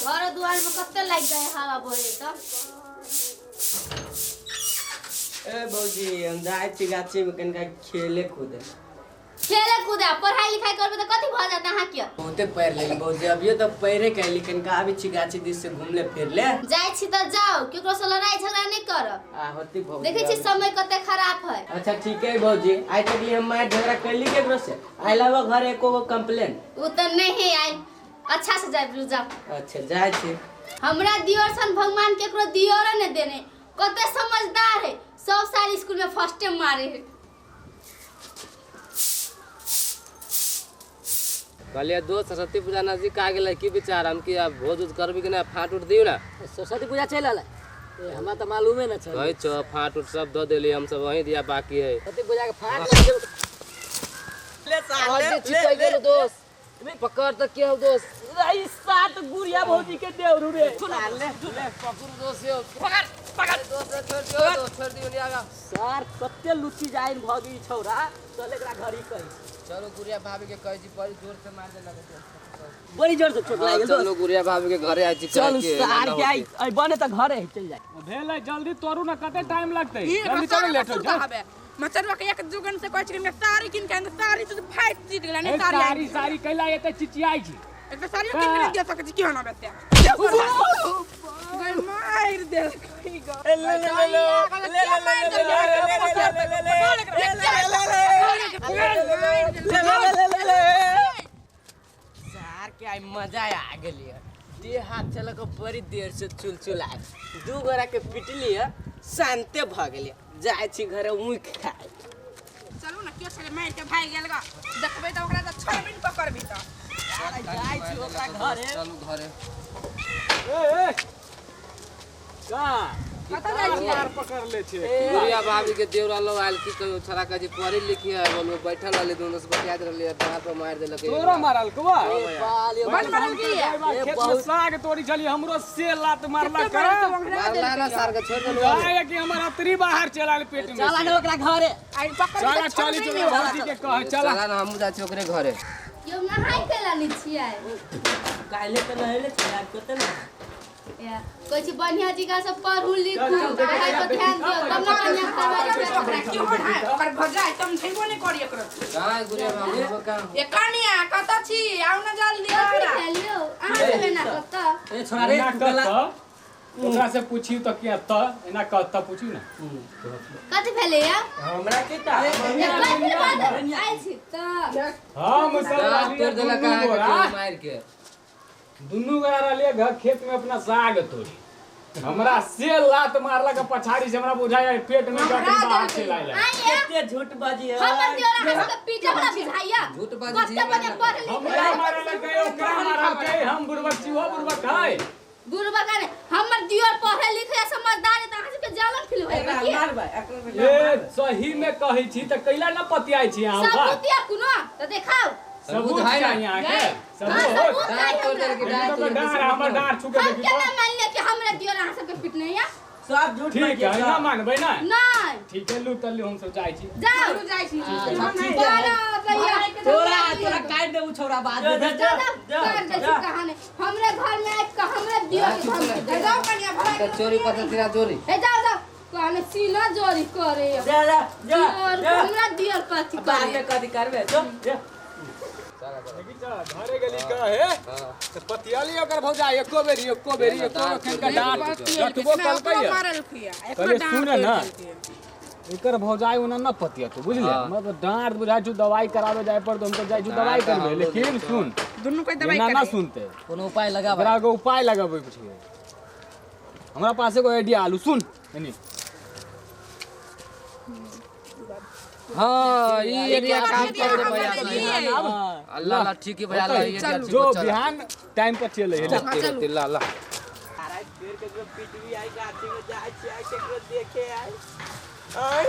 घर दुआर में कत्ते लाग जाए हवा बहे त ए भौजी हम जाए छी गाछी में कनका खेले कूदे पढ़ाई लिखाई करबे त कथि भ जात अहाँ के बहुते पैर लेली भौजी अभियो तो पैरे कैली कनका आबी छी गाछी दिस से घूमले फिरले जाय छी त जाओ केकरो से लड़ाई झगड़ा नहीं कर आ होती भौजी देखे छी समय कते खराब है। अच्छा ठीक है भौजी आज तक हम मार झगड़ा कैली केकरो से आई लव घर एको कंप्लेन उ त नहीं आई अच्छा से जाय जाओ। अच्छा जाय छी हमरा दियोर सन भगवान केकरो दियोर ने देने कते समझदार है 100 साल स्कूल में फर्स्ट टाइम मारे है। कहलिए दोस्त सरस्वती पूजा नजदीक आ गेल की विचार हम की अब भोज उज करबी कि ना फाट उठ दियो ना सरस्वती पूजा चल आला हमरा त मालूमे न छ कहि छ फाट उठ सब द देली हम सब वही दिया बाकी है सरस्वती पूजा के फाट ले आज चिपक गेल दोस्त मैं पकड़ त के हो दोस्त रई सात गुड़िया भौजी के देवरू रे ले पकड़ दोस्त यो पकड़ दोस्त छोड़ दियो नहीं आगा सर कते लुच्ची जाइन भगी छौरा चले एकरा घरी कहि चलो गुड़िया भाभी के कहि जी बड़ी जोर से मार दे लगे बड़ी जोर से चोट लागल चलो गुड़िया भाभी के घरे आ जी चल सार के आई बने त घरे चल जाए भेलै जल्दी तोरू ना कते टाइम लगतै जल्दी चलो लेट हो जा मचरवा के एक जुगन से कहै छी साड़ी किन के साड़ी तो फाइट जीत गेला ने साड़ी साड़ी कैला एते चिचियाई छी एक साड़ी किन के दे सकै छी की होना बेते गई मार दे कहीं गो सार के आई मजा आ गेली दे हाथ चला के बड़ी देर से चुलचुला दू गोरा के पिटली शांते भ गेली जाय छी घरे मुख खाए चलू ना के छले मार के भाग गेल ग देखबै त ओकरा त 6 मिनट पकड़बी त जाय छी ओकरा घरे चलू घरे ए का कत जाय छी मार पकड़ ले छे गुड़िया भाभी के देवरा लो आइल की कहियो छरा का जी पढ़ी लिखी है बोलो बैठल रहले दोनों से बतियात रहले डार पर मार देलक तोरा मारल कवा बाल ये मन मारल की खेत में साग तोड़ी चली हमरो से लात मारला का मारला ना सार के छोड़ दे आए कि हमर अतरी बाहर चलाल पेट में चला ने ओकरा घरे आई पकड़ चला चली चलो भौजी के कह चला चला ना हम जा छी ओकरे घरे यो नहाई केला नी छियै काले त नहले चला कते ना या कोई छी बढ़िया जी का सब पढ़ू लिखू पढ़ाई पर ध्यान दियो तब ना कन्या करवाई ओकरा की हो है ओकर भजाई तुम थेबो नहीं करिए कर कहां गुड़िया भाभी का ये कनिया कत छी आउ ना जल्दी आरा लियो अहाँ से ना कत ए छोरा रे गला ओकरा से पूछी त के त एना कहत पूछी ना कथि भेले या हमरा के ता आई छी त हम सब तोड़ देलक मार के दुनू गोरा ले घर खेत में अपना साग तोड़ी हमरा से लात मारला के पछाड़ी से हमरा बुझाया पेट में जाके बाहर से लाइला केते झूठ बाजी है हमर दियोरा हंस के पीछे बना बुझाइया झूठ बाजी जी बने पढ़ ली हमरा मारला के ओकरा मारल के हम बुरबक छी हो बुरबक है गुरुबा का हमर दियोर पढ़े लिखे समझदार है त अहाँ सबके जालन फिल होय मार भाई अकल में ये सही में कहै छी त कैला न पतियाई छी हम का सबूत या कुनो त देखाओ सबूत है यहाँ के सबूत डार तोड़ देल के डार तो डार हमर डार छुके हम देखी केना मान ले कि हमरा दियोर अहाँ सबके पिटने या सब झूठ ठीक है ना मानबै ना नहीं ठीक है लू तल्ली हम सब जाई छी जाओ जाय छी बारा भैया तोरा काट दे उ छोरा बाद में कर दे छी कहानी हमरे घर में आके का हमरा दियोर के धमकी दे जाओ कनिया भगाई चोरी पता तेरा चोरी ए जाओ जाओ कहने सीना जोरी करे जा जा जा और हमरा दियोर कथि बाद करे में कदी करबे जो देखी जा घरे गेली का है तो पतियाली ओकर भौजा एको बेरी एको खेन का डांट डटबो कलकै मारल खिया कहले सुने ना एकर भौजाई उना न पतिया तो बुझले मतलब डांट बुझाई छु दवाई करावे जाय पर तो हम तो जाय छु दवाई करबे लेकिन सुन दुनु कोई दवाई ना सुनते कोनो उपाय लगाबा ओकरा को उपाय लगाबे पुछिए हमरा पास एगो आइडिया आलू सुन एनी हां ई एरिया काम कर दे भैया अल्लाह अल्लाह ठीक है भैया अल्लाह ये जो बिहान टाइम पर चले चल ला ला अरे फिर के जो पिटवी आई गाछी में जाय छी आई केकरो देखे आई आई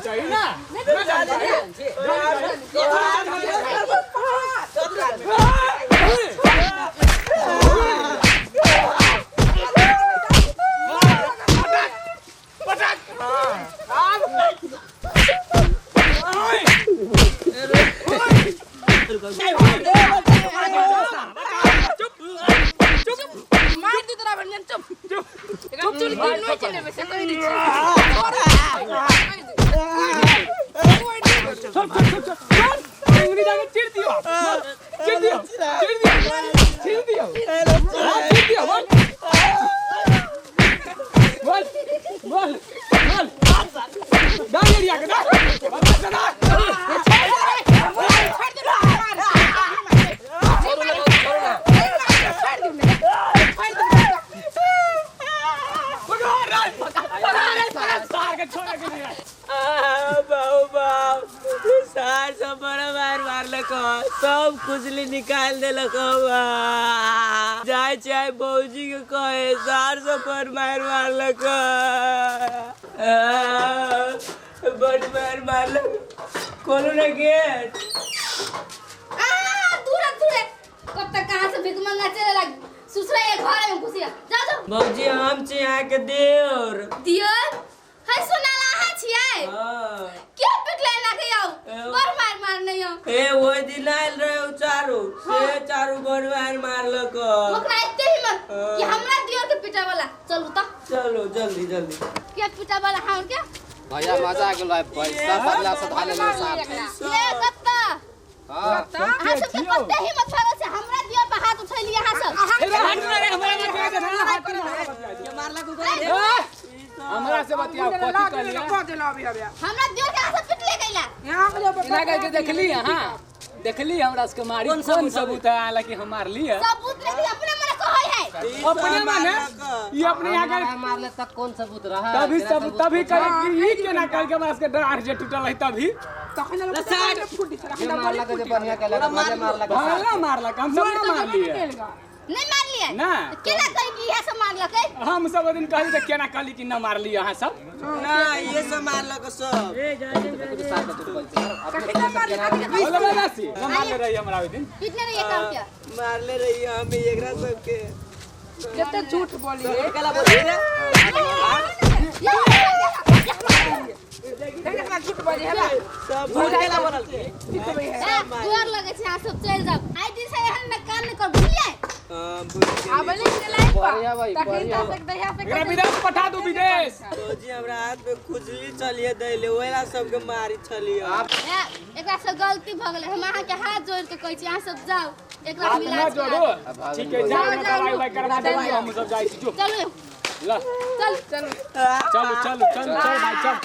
चाहिए ना मार दी तोरा बनियन चुप एकरा चुल की नहीं चले वैसे कोई नहीं अंगनी जाके चिर दियो चिर दियो चिर दियो चिर दियो चिर दियो बोल बोल बोल डाल एरिया के डाल सब खुजली निकाल देलक जाए चाहे बौजी के कहे सार से पर मारलक बड़ मारलक खोलो ना गेट दूर दूर कब तक कहां से भिख मंगा चले लग ससुरा ये घर में घुसिया जा जा बौजी हम छी यहाँ के देवर दियर है सोनाला है छिए क्यों पिटले ना के आओ और मार नहीं आओ ए वो दिन आइल रहे चारू से चारू बड़ मारलक ओकरा इतने हिम्मत कि हमरा दियर के पिटा वाला चलू त चलो जल्दी जल्दी के पिटा वाला हां क्या भैया मजा आ गेल पैसा बदला से धाले ले साथ ये कत्ता हां हां सब के कत्ते हिम्मत छावे से हमरा दियर पे हाथ उठैली यहां से हमरा से बतियाओ कथि कर लिया हमरा दियर के हाथ से पिटले गइला यहां ले इना करके देखली हां देखली हमरा से मारी कौन सबूत है हालांकि हम मार लिए सबूत लेके अपने मन कहै है अपने माने ये अपने यहाँ कर मारले तक कौन सबूत रहा तभी सब तभी करे कि ई केना कर के हमरा के डांट जे टूटल है तभी तखन ले फुटी ये मारला के बढ़िया कहला मजे मारला के हमरा मारला हम सब ना मार लिए नहीं मार लिए ना केना कहि कि है सब मार लके हम सब दिन कहली त केना कहली कि ना मार लिए अहाँ सब ना ये सब मारलक सब बोलो ना सी ना मार ले रही हमरा ओइ दिन पिटने रे ये काम क्या मारले रही हम एकरा सबके केते झूठ बोली कला बोली रे देखा झूठ बोली है सब झूठ केला बोलल दुआर लगे छै आ सब चल जाब आइ दिन से एहन न कान न कर भूलिए हां बुझ आबले के लाइफ बढ़िया भाई बढ़िया एकरा विदेश पठा दो विदेश जी हमरा हाथ में खुजली चलिए दैले ओला सबके मारी छलिए एकरा से गलती भ गेलै हम अहाँ के हाथ जोड़ के कहै छी अहाँ सब जाओ एकरा हाथ मिला ना जोड़ो ठीक है जाओ ना दवाई भाई करवा दे हम सब जाई छी जो चलो ला चल चलो चलो चल चल भाई चल